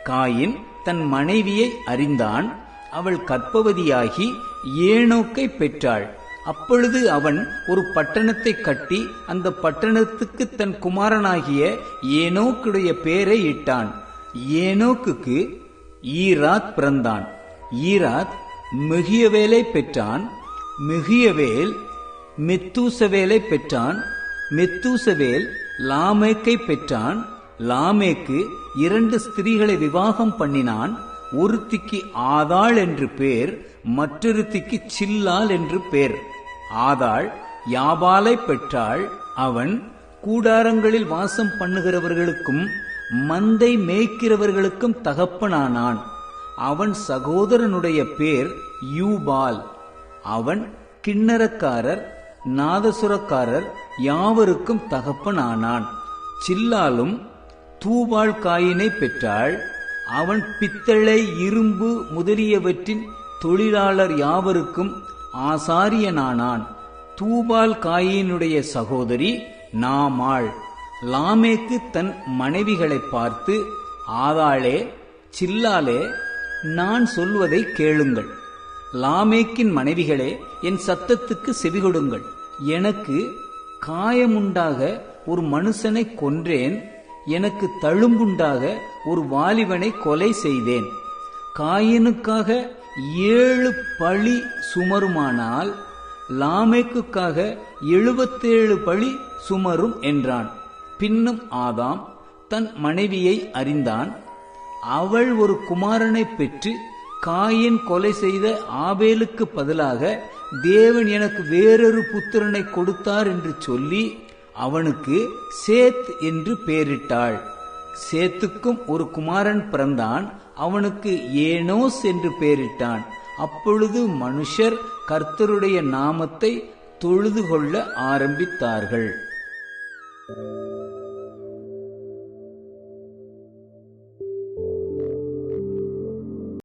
Coin தன் மனைவியை அறிந்தான். அவள் கர்ப்பவதியாகி ஏனோக்கை பெற்றாள். அப்பொழுது அவன் ஒரு பட்டணத்தை கட்டி அந்த பட்டணத்துக்கு தன் குமாரனாகிய ஏனோக்குடைய பெயரை இட்டான். ஏனோக்குக்கு ஈராத் பிறந்தான். ஈராத் மெகியவேலை பெற்றான். மெகியவேல் மெத்தூசவேலை பெற்றான். மெத்தூசவேல் லாமேக்கை பெற்றான். லாமேக்கு 2 ஸ்திரீகளை விவாகம் பண்ணினான். ஒருத்திக்கு ஆதாள் என்று பேர், மற்றொருத்திக்கு சில்லாள் என்று பேர். ஆதாள் யாபாலை பெற்றாள். அவன் கூடாரங்களில் வாசம் பண்ணுகிறவர்களுக்கும் மந்தை மேய்க்கிறவர்களுக்கும் தகப்பனானான். அவன் சகோதரனுடைய பேர் யூபால். அவன் கிண்ணரக்காரர் நாதசுரக்காரர் யாவருக்கும் தகப்பனானான். சில்லாலும் தூபால் காயினை பெற்றாள். அவன் பித்தளை இரும்பு முதலியவற்றின் தொழிலாளர் யாவருக்கும் ஆசாரியனானான். தூபால் காயினுடைய சகோதரி நாமாள். லாமேக்கு தன் மனைவிகளை பார்த்து, ஆதாளே சில்லாலே, நான் சொல்வதை கேளுங்கள். லாமேக்கின் மனைவிகளே, என் சத்தத்துக்கு செவிகொடுங்கள். எனக்கு காயமுண்டாக ஒரு மனுஷனை கொன்றேன். எனக்கு தழும்புண்டாக ஒரு வாலிபனை கொலை செய்தேன். காயினுக்காக 7 பழி சுமருமானால் லாமேக்குக்காக 77 பழி சுமரும் என்றான். பின்னும் ஆதாம் தன் மனைவியை அறிந்தான். அவள் ஒரு குமாரனை பெற்று, காயின் கொலை செய்த ஆபேலுக்கு பதிலாக தேவன் எனக்கு வேறொரு புத்திரனை கொடுத்தார் என்று சொல்லி அவனுக்கு சேத் என்று பெயரிட்டாள். சேத்துக்கும் ஒரு குமாரன் பிறந்தான். அவனுக்கு ஏனோஸ் என்று பெயரிட்டான். அப்பொழுது மனுஷர் கர்த்தருடைய நாமத்தை தொழுது கொள்ள ஆரம்பித்தார்கள்.